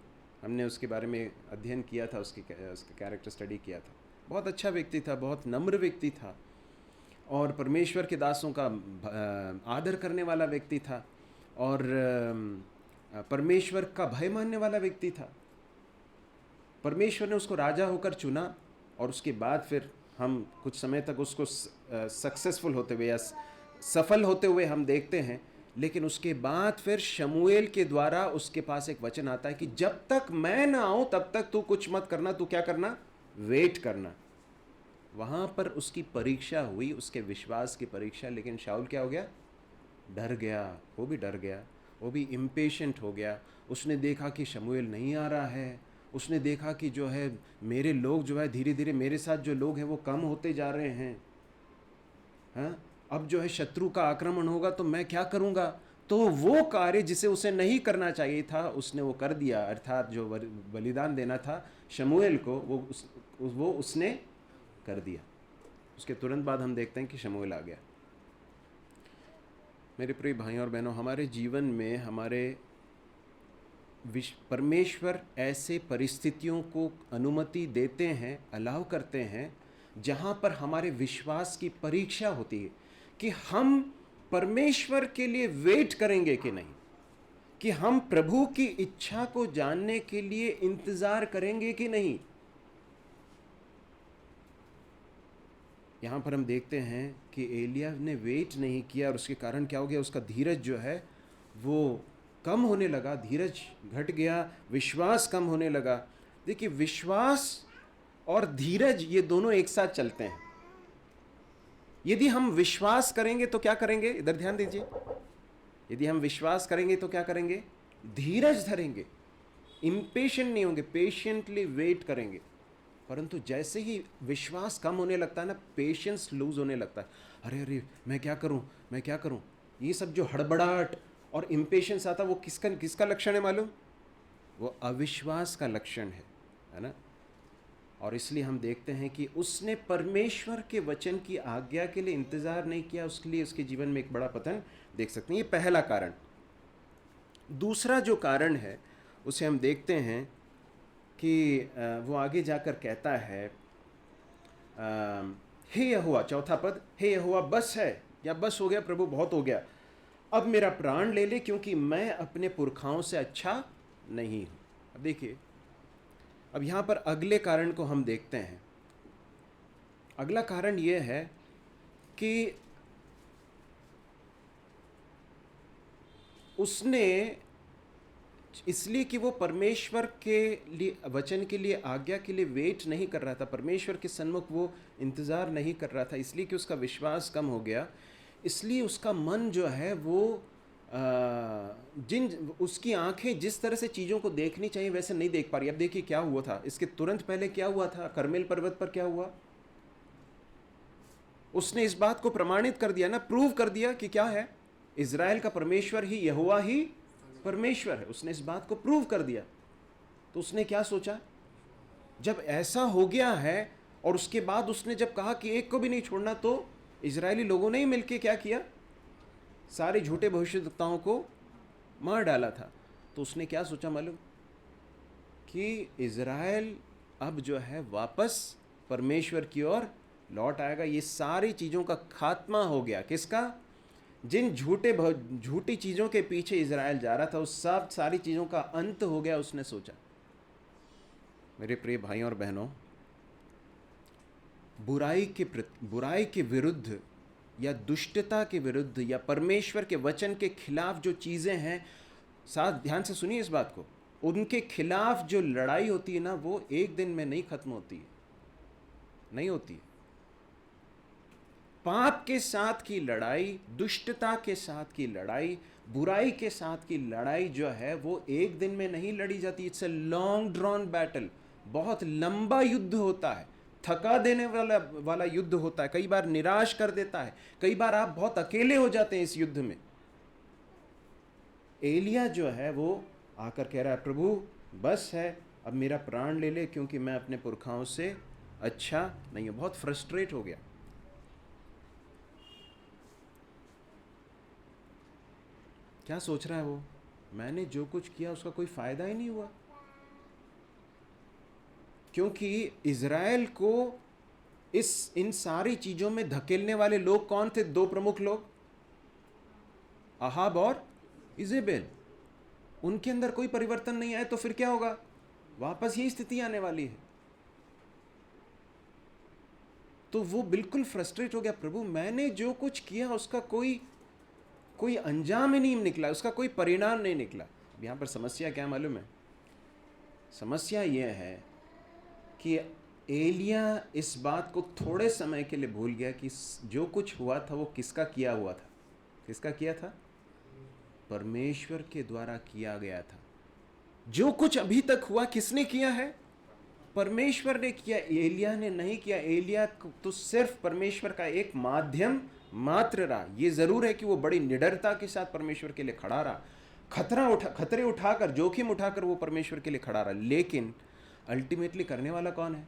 हमने उसके बारे में अध्ययन किया था, उसका कैरेक्टर स्टडी किया था। बहुत अच्छा व्यक्ति था, बहुत नम्र व्यक्ति था, और परमेश्वर के दासों का आदर करने वाला व्यक्ति था, और परमेश्वर का भय मानने वाला व्यक्ति था। परमेश्वर ने उसको राजा होकर चुना, और उसके बाद फिर हम कुछ समय तक उसको सक्सेसफुल होते हुए या सफल होते हुए हम देखते हैं। लेकिन उसके बाद फिर शमूएल के द्वारा उसके पास एक वचन आता है कि जब तक मैं ना आऊं तब तक तू कुछ मत करना, तू क्या करना? वेट करना। वहां पर उसकी परीक्षा हुई, उसके विश्वास की परीक्षा। लेकिन शाऊल क्या हो गया? डर गया। वो भी डर गया, वो भी इम्पेशेंट हो गया। उसने देखा कि शमूएल नहीं आ रहा है, उसने देखा कि जो है मेरे लोग जो है धीरे धीरे, मेरे साथ जो लोग हैं वो कम होते जा रहे हैं। हाँ, अब जो है शत्रु का आक्रमण होगा तो मैं क्या करूंगा, तो वो कार्य जिसे उसे नहीं करना चाहिए था उसने वो कर दिया, अर्थात जो बलिदान देना था शमूएल को वो उसने कर दिया। उसके तुरंत बाद हम देखते हैं कि शमूएल आ गया। मेरे प्रिय भाइयों और बहनों, हमारे जीवन में हमारे परमेश्वर ऐसे परिस्थितियों को अनुमति देते हैं, अलाउ करते हैं, जहाँ पर हमारे विश्वास की परीक्षा होती है कि हम परमेश्वर के लिए वेट करेंगे कि नहीं, कि हम प्रभु की इच्छा को जानने के लिए इंतजार करेंगे कि नहीं। यहाँ पर हम देखते हैं कि एलिया ने वेट नहीं किया और उसके कारण क्या हो गया, उसका धीरज जो है वो कम होने लगा, धीरज घट गया, विश्वास कम होने लगा। देखिए, विश्वास और धीरज ये दोनों एक साथ चलते हैं। यदि हम विश्वास करेंगे तो क्या करेंगे, इधर ध्यान दीजिए, यदि हम विश्वास करेंगे तो क्या करेंगे, धीरज धरेंगे, इम्पेशेंट नहीं होंगे, पेशेंटली वेट करेंगे। परंतु जैसे ही विश्वास कम होने लगता है ना, पेशेंस लूज होने लगता है। अरे अरे मैं क्या करूं, ये सब जो हड़बड़ाहट और इम्पेशेंस आता है वो किसका लक्षण है मालूम, वो अविश्वास का लक्षण है ना। और इसलिए हम देखते हैं कि उसने परमेश्वर के वचन की आज्ञा के लिए इंतजार नहीं किया, उसके लिए उसके जीवन में एक बड़ा पतन देख सकते हैं। ये पहला कारण। दूसरा जो कारण है उसे हम देखते हैं कि वो आगे जाकर कहता है, हे यहोवा, चौथा पद, हे यहोवा बस है, या बस हो गया प्रभु, बहुत हो गया, अब मेरा प्राण ले ले, क्योंकि मैं अपने पुरखाओं से अच्छा नहीं हूं। अब देखिए, अब यहां पर अगले कारण को हम देखते हैं। अगला कारण यह है कि उसने इसलिए कि वो परमेश्वर के लिए, वचन के लिए, आज्ञा के लिए वेट नहीं कर रहा था, परमेश्वर के सन्मुख वो इंतज़ार नहीं कर रहा था, इसलिए कि उसका विश्वास कम हो गया, इसलिए उसका मन जो है वो उसकी आंखें जिस तरह से चीज़ों को देखनी चाहिए वैसे नहीं देख पा रही। अब देखिए क्या हुआ था, इसके तुरंत पहले क्या हुआ था, कर्मेल पर्वत पर क्या हुआ, उसने इस बात को प्रमाणित कर दिया ना, प्रूव कर दिया कि क्या है, इज़राइल का परमेश्वर ही, यहोवा ही परमेश्वर है। उसने इस बात को प्रूव कर दिया। तो उसने क्या सोचा, जब ऐसा हो गया है और उसके बाद उसने जब कहा कि एक को भी नहीं छोड़ना, तो इजरायली लोगों ने ही मिलकर क्या किया, सारे झूठे भविष्यद्वक्ताओं को मार डाला था। तो उसने क्या सोचा मालूम, कि इजराइल अब जो है वापस परमेश्वर की ओर लौट आएगा, ये सारी चीज़ों का खात्मा हो गया। किसका, जिन झूठी चीज़ों के पीछे इजराइल जा रहा था, उस सब सारी चीज़ों का अंत हो गया, उसने सोचा। मेरे प्रिय भाइयों और बहनों, बुराई के विरुद्ध या दुष्टता के विरुद्ध या परमेश्वर के वचन के खिलाफ जो चीज़ें हैं, साथ ध्यान से सुनिए इस बात को, उनके खिलाफ जो लड़ाई होती है ना, वो एक दिन में नहीं खत्म होती है, नहीं होती है। पाप के साथ की लड़ाई, दुष्टता के साथ की लड़ाई, बुराई के साथ की लड़ाई जो है वो एक दिन में नहीं लड़ी जाती। It's a long drawn battle, बहुत लंबा युद्ध होता है, थका देने वाला युद्ध होता है, कई बार निराश कर देता है, कई बार आप बहुत अकेले हो जाते हैं इस युद्ध में। एलिया जो है वो आकर कह रहा है, प्रभु बस है, अब मेरा प्राण ले ले, क्योंकि मैं अपने पुरखाओं से अच्छा नहीं हूं। बहुत फ्रस्ट्रेट हो गया। क्या सोच रहा है वो, मैंने जो कुछ किया उसका कोई फायदा ही नहीं हुआ, क्योंकि इज़राइल को इन सारी चीजों में धकेलने वाले लोग कौन थे, दो प्रमुख लोग, अहाब और इजेबेल। उनके अंदर कोई परिवर्तन नहीं आया तो फिर क्या होगा, वापस यही स्थिति आने वाली है। तो वो बिल्कुल फ्रस्ट्रेट हो गया, प्रभु मैंने जो कुछ किया उसका कोई अंजाम ही नहीं निकला, उसका कोई परिणाम नहीं निकला। अब यहाँ पर समस्या क्या मालूम है, समस्या यह है कि एलिया इस बात को थोड़े समय के लिए भूल गया कि जो कुछ हुआ था वो किसका किया हुआ था, किसका किया था, परमेश्वर के द्वारा किया गया था। जो कुछ अभी तक हुआ किसने किया है, परमेश्वर ने किया, एलिया ने नहीं किया। एलिया तो सिर्फ परमेश्वर का एक माध्यम मात्र रहा। ये जरूर है कि वो बड़ी निडरता के साथ परमेश्वर के लिए खड़ा रहा, खतरे उठाकर, जोखिम उठाकर वो परमेश्वर के लिए खड़ा रहा। लेकिन अल्टीमेटली करने वाला कौन है?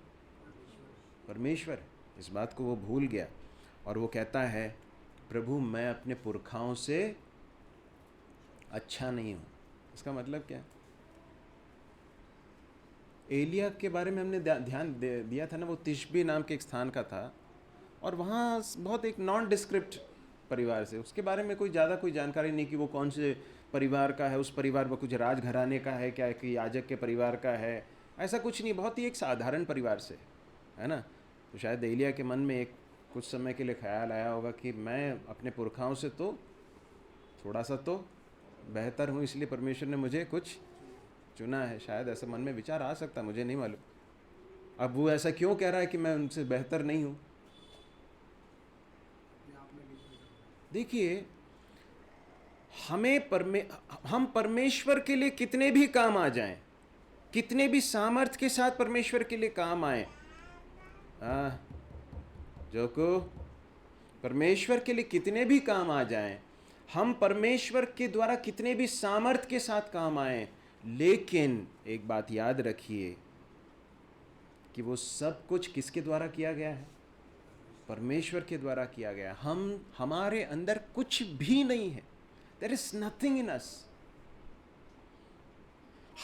परमेश्वर। इस बात को वो भूल गया और वो कहता है, प्रभु मैं अपने पुरखाओं से अच्छा नहीं हूं। इसका मतलब क्या है? एलिया के बारे में हमने ध्यान दिया था ना, वो तिशबी नाम के एक स्थान का था और वहाँ बहुत एक नॉन डिस्क्रिप्ट परिवार से, उसके बारे में कोई ज़्यादा कोई जानकारी नहीं कि वो कौन से परिवार का है, उस परिवार में कुछ राजघराने का है क्या, कि याजक के परिवार का है, ऐसा कुछ नहीं। बहुत ही एक साधारण परिवार से है ना। तो शायद एलिया के मन में एक कुछ समय के लिए ख्याल आया होगा कि मैं अपने पुरखाओं से तो थोड़ा सा तो बेहतर हूँ, इसलिए परमेश्वर ने मुझे कुछ चुना है। शायद ऐसा मन में विचार आ सकता, मुझे नहीं मालूम। अब वो ऐसा क्यों कह रहा है कि मैं उनसे बेहतर नहीं हूँ? देखिए, हम परमेश्वर के लिए कितने भी काम आ जाएं, कितने भी सामर्थ्य के साथ परमेश्वर के लिए काम आए, जो को परमेश्वर के लिए कितने भी काम आ जाएं, हम परमेश्वर के द्वारा कितने भी सामर्थ्य के साथ काम आए, लेकिन एक बात याद रखिए कि वो सब कुछ किसके द्वारा किया गया है? परमेश्वर के द्वारा किया गया। हमारे अंदर कुछ भी नहीं है। देयर इज नथिंग इन अस।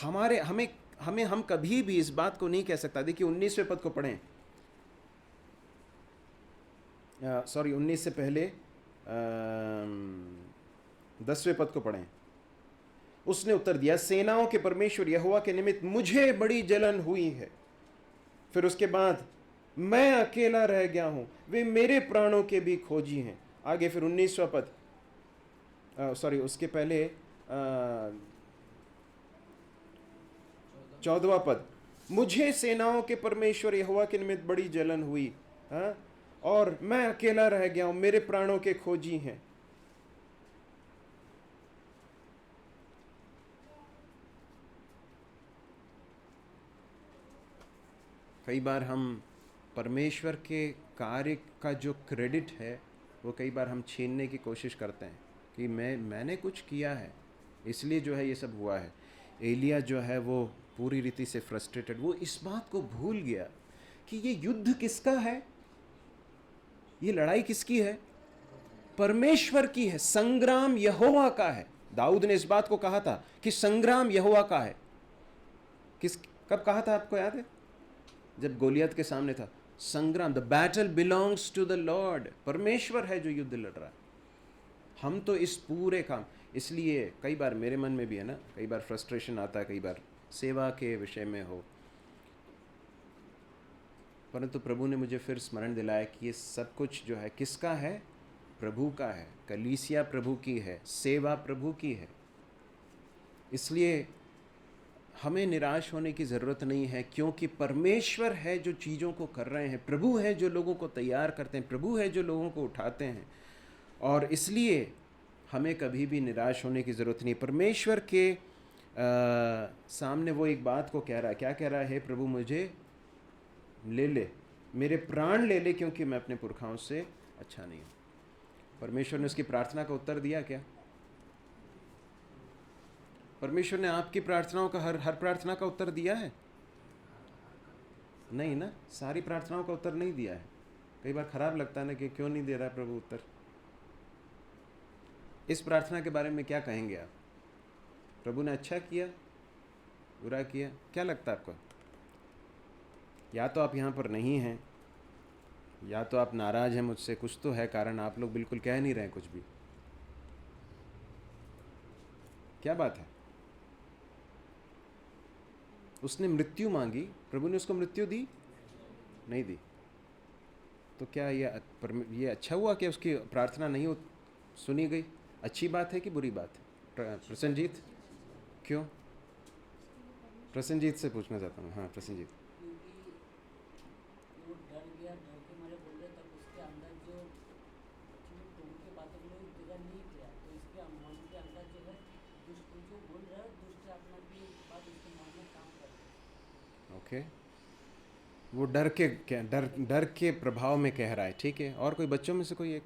हम कभी भी इस बात को नहीं कह सकता। देखिए 19वें पद को पढ़ें, 19 से पहले 10वें पद को पढ़ें। उसने उत्तर दिया, सेनाओं के परमेश्वर यहोवा के निमित्त मुझे बड़ी जलन हुई है। फिर उसके बाद, मैं अकेला रह गया हूं, वे मेरे प्राणों के भी खोजी हैं। आगे फिर 19वां पद, उसके पहले 14वां पद, मुझे सेनाओं के परमेश्वर यहोवा के निमित्त बड़ी जलन हुई, और मैं अकेला रह गया हूं, मेरे प्राणों के खोजी हैं। कई बार हम परमेश्वर के कार्य का जो क्रेडिट है वो कई बार हम छीनने की कोशिश करते हैं कि मैंने कुछ किया है, इसलिए जो है ये सब हुआ है। एलिया जो है वो पूरी रीति से फ्रस्ट्रेटेड, वो इस बात को भूल गया कि ये युद्ध किसका है, ये लड़ाई किसकी है? परमेश्वर की है। संग्राम यहोवा का है। दाऊद ने इस बात को कहा था कि संग्राम यहोवा का है। कब कहा था, आपको याद है? जब गोलियत के सामने था। संग्राम, the battle belongs to the Lord. परमेश्वर है जो युद्ध लड़ रहा है। हम तो इस पूरे काम, इसलिए कई बार मेरे मन में भी है ना, कई बार फ्रस्ट्रेशन आता है, कई बार सेवा के विषय में हो, परंतु प्रभु ने मुझे फिर स्मरण दिलाया कि ये सब कुछ जो है किसका है? प्रभु का है। कलीसिया प्रभु की है, सेवा प्रभु की है। इसलिए हमें निराश होने की ज़रूरत नहीं है, क्योंकि परमेश्वर है जो चीज़ों को कर रहे हैं, प्रभु है जो लोगों को तैयार करते हैं, प्रभु है जो लोगों को उठाते हैं। और इसलिए हमें कभी भी निराश होने की ज़रूरत नहीं। परमेश्वर के सामने वो एक बात को कह रहा है, क्या कह रहा है? प्रभु मुझे ले ले, मेरे प्राण ले ले, क्योंकि मैं अपने पुरखाओं से अच्छा नहीं हूँ। परमेश्वर ने उसकी प्रार्थना का उत्तर दिया क्या? परमेश्वर ने आपकी प्रार्थनाओं का हर प्रार्थना का उत्तर दिया है? नहीं ना, सारी प्रार्थनाओं का उत्तर नहीं दिया है। कई बार खराब लगता है ना कि क्यों नहीं दे रहा है प्रभु उत्तर। इस प्रार्थना के बारे में क्या कहेंगे आप? प्रभु ने अच्छा किया, बुरा किया? क्या लगता है आपको? या तो आप यहाँ पर नहीं हैं, या तो आप नाराज हैं मुझसे, कुछ तो है कारण। आप लोग बिल्कुल कह नहीं रहे कुछ भी। क्या बात है? उसने मृत्यु मांगी, प्रभु ने उसको मृत्यु दी? नहीं दी। तो क्या ये अच्छा हुआ कि उसकी प्रार्थना नहीं सुनी गई? अच्छी बात है कि बुरी बात है? प्रसन्नजीत, क्यों? प्रसन्नजीत से पूछना चाहता हूँ। हाँ प्रसन्नजीत। ओके, वो डर के प्रभाव में कह रहा है, ठीक है। और कोई बच्चों में से कोई एक?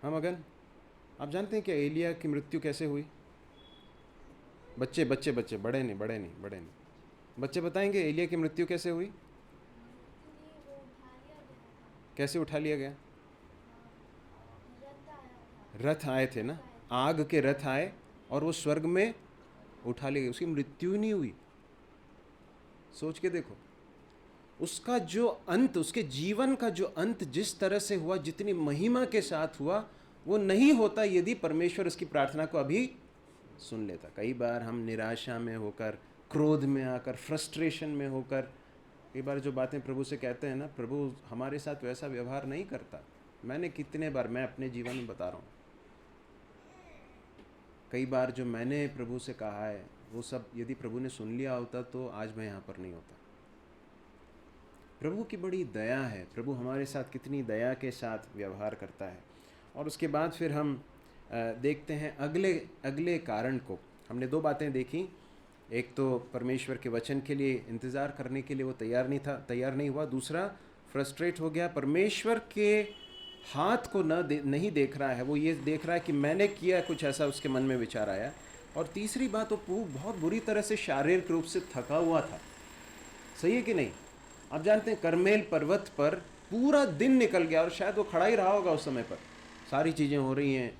हाँ मगन, आप जानते हैं क्या एलिया की मृत्यु कैसे हुई? बच्चे बच्चे बच्चे, बड़े नहीं, बड़े नहीं, बड़े नहीं, बच्चे बताएंगे एलिया की मृत्यु कैसे हुई? कैसे उठा लिया गया? रथ आए थे ना, आग के रथ आए और वो स्वर्ग में उठा लिए गए, उसकी मृत्यु ही नहीं हुई। सोच के देखो, उसका जो अंत, उसके जीवन का जो अंत जिस तरह से हुआ, जितनी महिमा के साथ हुआ, वो नहीं होता यदि परमेश्वर उसकी प्रार्थना को अभी सुन लेता। कई बार हम निराशा में होकर, क्रोध में आकर, फ्रस्ट्रेशन में होकर, कई बार जो बातें प्रभु से कहते हैं ना, प्रभु हमारे साथ वैसा व्यवहार नहीं करता। मैंने कितने बार, मैं अपने जीवन में बता रहा हूँ, कई बार जो मैंने प्रभु से कहा है वो सब यदि प्रभु ने सुन लिया होता तो आज मैं यहाँ पर नहीं होता। प्रभु की बड़ी दया है, प्रभु हमारे साथ कितनी दया के साथ व्यवहार करता है। और उसके बाद फिर हम देखते हैं अगले कारण को। हमने दो बातें देखी, एक तो परमेश्वर के वचन के लिए इंतज़ार करने के लिए वो तैयार नहीं हुआ। दूसरा, फ्रस्ट्रेट हो गया, परमेश्वर के हाथ को नहीं देख रहा है, वो ये देख रहा है कि मैंने किया कुछ ऐसा, उसके मन में विचार आया। और तीसरी बात, वो बहुत बुरी तरह से शारीरिक रूप से थका हुआ था। सही है कि नहीं? आप जानते हैं करमेल पर्वत पर पूरा दिन निकल गया और शायद वो खड़ा ही रहा होगा उस समय पर, सारी चीज़ें हो रही हैं।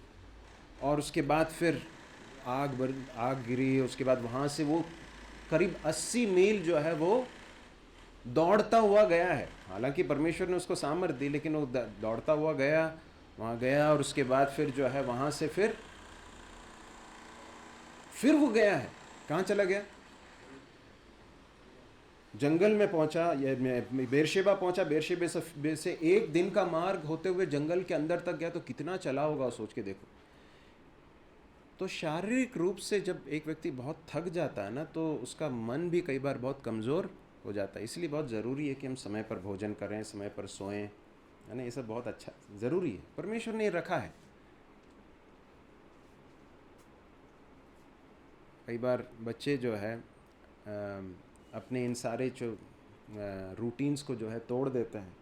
और उसके बाद फिर आग गिरी, उसके बाद वहाँ से वो करीब 80 मील जो है वो दौड़ता हुआ गया है। हालांकि परमेश्वर ने उसको सामर्थ दी, लेकिन वो दौड़ता हुआ गया, वहाँ गया। और उसके बाद फिर जो है वहाँ से फिर वो गया है, कहाँ चला गया? जंगल में पहुंचा, बेरशेबा पहुंचा, बेरशेबे से एक दिन का मार्ग होते हुए जंगल के अंदर तक गया। तो कितना चला होगा, सोच के देखो। तो शारीरिक रूप से जब एक व्यक्ति बहुत थक जाता है ना, तो उसका मन भी कई बार बहुत कमज़ोर हो जाता है। इसलिए बहुत ज़रूरी है कि हम समय पर भोजन करें, समय पर सोएं, है ना। ये सब बहुत अच्छा ज़रूरी है, परमेश्वर ने रखा है। कई बार बच्चे जो है अपने इन सारे जो रूटीन्स को जो है तोड़ देते हैं,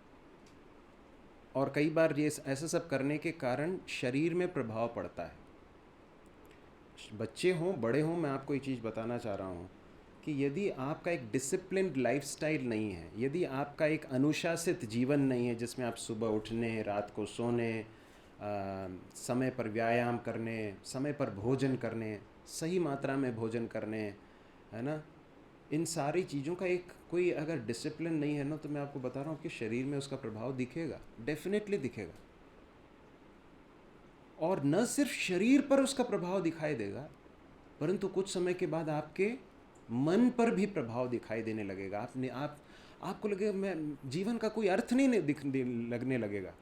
और कई बार ये ऐसा सब करने के कारण शरीर में प्रभाव पड़ता है। बच्चे हों, बड़े हों, मैं आपको एक चीज़ बताना चाह रहा हूँ कि यदि आपका एक डिसिप्लिन्ड लाइफस्टाइल नहीं है, यदि आपका एक अनुशासित जीवन नहीं है जिसमें आप सुबह उठने, रात को सोने, समय पर व्यायाम करने, समय पर भोजन करने, सही मात्रा में भोजन करने, है ना, इन सारी चीज़ों का एक कोई अगर डिसिप्लिन नहीं है ना, तो मैं आपको बता रहा हूँ कि शरीर में उसका प्रभाव दिखेगा, डेफिनेटली दिखेगा। और न सिर्फ शरीर पर उसका प्रभाव दिखाई देगा, परंतु कुछ समय के बाद आपके मन पर भी प्रभाव दिखाई देने लगेगा। आपको लगेगा मैं जीवन का कोई अर्थ नहीं लगने लगेगा।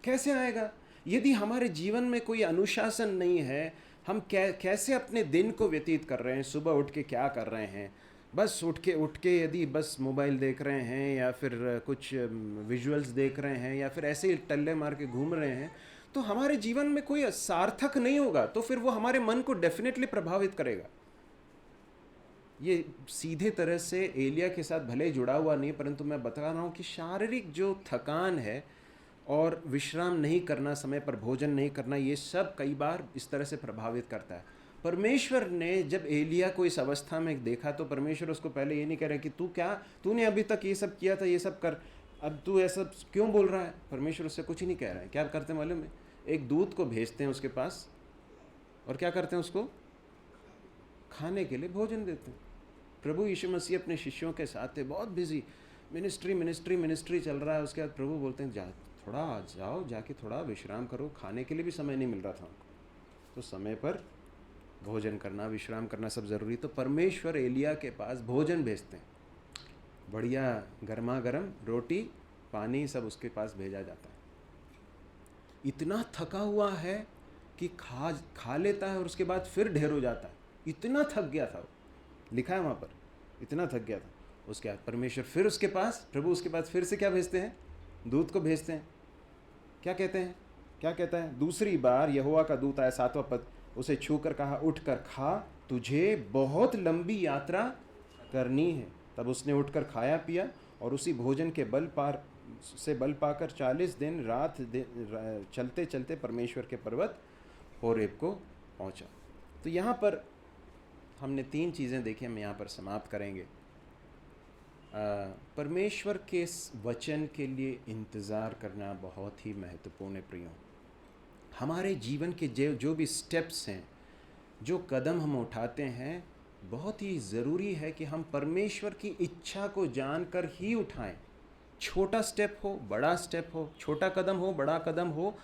कैसे आएगा? यदि हमारे जीवन में कोई अनुशासन नहीं है, हम कैसे अपने दिन को व्यतीत कर रहे हैं, सुबह उठ के क्या कर रहे हैं, बस उठ के यदि बस मोबाइल देख रहे हैं या फिर कुछ विजुअल्स देख रहे हैं या फिर ऐसे ही टल्ले मार के घूम रहे हैं, तो हमारे जीवन में कोई सार्थक नहीं होगा। तो फिर वो हमारे मन को डेफिनेटली प्रभावित करेगा। ये सीधे तरह से एलिया के साथ भले ही जुड़ा हुआ नहीं, परंतु मैं बता रहा हूँ कि शारीरिक जो थकान है और विश्राम नहीं करना, समय पर भोजन नहीं करना, ये सब कई बार इस तरह से प्रभावित करता है। परमेश्वर ने जब एलिया को इस अवस्था में देखा, तो परमेश्वर उसको पहले ये नहीं कह रहा कि तूने अभी तक ये सब किया था, ये सब कर, अब तू ऐसा क्यों बोल रहा है। परमेश्वर उससे कुछ ही नहीं कह रहा है। क्या करते हैं मालूम है? एक दूत को भेजते हैं उसके पास, और क्या करते हैं? उसको खाने के लिए भोजन देते हैं। प्रभु यीशु मसीह अपने शिष्यों के साथ थे, बहुत बिजी, मिनिस्ट्री चल रहा है। उसके बाद प्रभु बोलते हैं जाओ जाके थोड़ा विश्राम करो। खाने के लिए भी समय नहीं मिल रहा था उनको। तो समय पर भोजन करना, विश्राम करना सब ज़रूरी। तो परमेश्वर एलिया के पास भोजन भेजते हैं, बढ़िया गर्मा गर्म रोटी, पानी सब उसके पास भेजा जाता है। इतना थका हुआ है कि खा लेता है और उसके बाद फिर ढेर हो जाता है। इतना थक गया था वो, लिखा है वहाँ पर, इतना थक गया था। उसके बाद परमेश्वर फिर उसके पास, प्रभु उसके पास फिर से क्या भेजते हैं? दूत को भेजते हैं। क्या कहता है? दूसरी बार यहोवा का दूत आया, 7वां पद, उसे छूकर कहा, उठकर खा, तुझे बहुत लंबी यात्रा करनी है। तब उसने उठकर खाया पिया और उसी भोजन के बल पाकर 40 दिन चलते चलते परमेश्वर के पर्वत होरेब को पहुंचा। तो यहाँ पर हमने 3 चीज़ें देखी, हम यहाँ पर समाप्त करेंगे। परमेश्वर के वचन के लिए इंतज़ार करना बहुत ही महत्वपूर्ण है प्रियो। हमारे जीवन के जो भी स्टेप्स हैं, जो कदम हम उठाते हैं, बहुत ही ज़रूरी है कि हम परमेश्वर की इच्छा को जानकर ही उठाएं। छोटा स्टेप हो, बड़ा स्टेप हो, छोटा कदम हो, बड़ा कदम हो,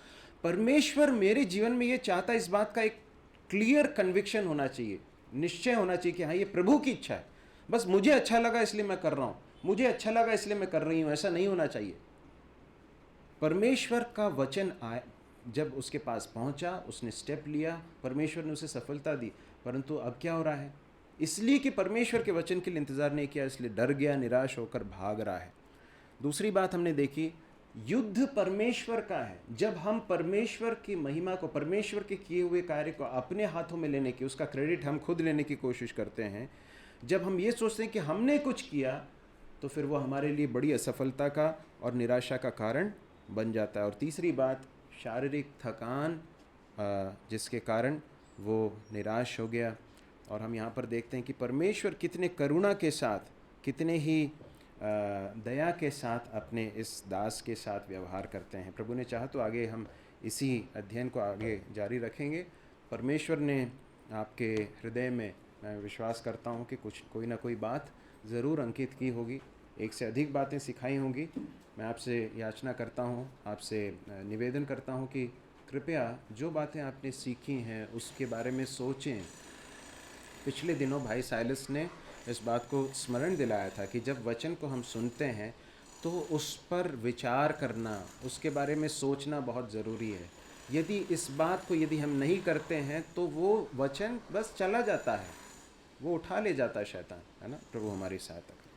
परमेश्वर मेरे जीवन में ये चाहता है, इस बात का एक क्लियर कन्विक्शन होना चाहिए, निश्चय होना चाहिए कि हाँ ये प्रभु की इच्छा है। बस मुझे अच्छा लगा इसलिए मैं कर रहा हूँ, मुझे अच्छा लगा इसलिए मैं कर रही हूँ, ऐसा नहीं होना चाहिए। परमेश्वर का वचन आया, जब उसके पास पहुँचा, उसने स्टेप लिया, परमेश्वर ने उसे सफलता दी। परंतु अब क्या हो रहा है? इसलिए कि परमेश्वर के वचन के लिए इंतज़ार नहीं किया, इसलिए डर गया, निराश होकर भाग रहा है। दूसरी बात हमने देखी, युद्ध परमेश्वर का है। जब हम परमेश्वर की महिमा को, परमेश्वर के किए हुए कार्य को अपने हाथों में लेने की, उसका क्रेडिट हम खुद लेने की कोशिश करते हैं, जब हम ये सोचते हैं कि हमने कुछ किया, तो फिर वो हमारे लिए बड़ी असफलता का और निराशा का कारण बन जाता है। और तीसरी बात, शारीरिक थकान, जिसके कारण वो निराश हो गया। और हम यहाँ पर देखते हैं कि परमेश्वर कितने करुणा के साथ, कितने ही दया के साथ अपने इस दास के साथ व्यवहार करते हैं। प्रभु ने चाहा तो आगे हम इसी अध्ययन को आगे जारी रखेंगे। परमेश्वर ने आपके हृदय में, मैं विश्वास करता हूँ कि कोई ना कोई बात ज़रूर अंकित की होगी, एक से अधिक बातें सिखाई होंगी। मैं आपसे याचना करता हूँ, आपसे निवेदन करता हूँ कि कृपया जो बातें आपने सीखी हैं उसके बारे में सोचें। पिछले दिनों भाई साइलस ने इस बात को स्मरण दिलाया था कि जब वचन को हम सुनते हैं तो उस पर विचार करना, उसके बारे में सोचना बहुत ज़रूरी है। यदि हम नहीं करते हैं तो वो वचन बस चला जाता है, वो उठा ले जाता है शैतान, है ना। प्रभु हमारी सहायता करें।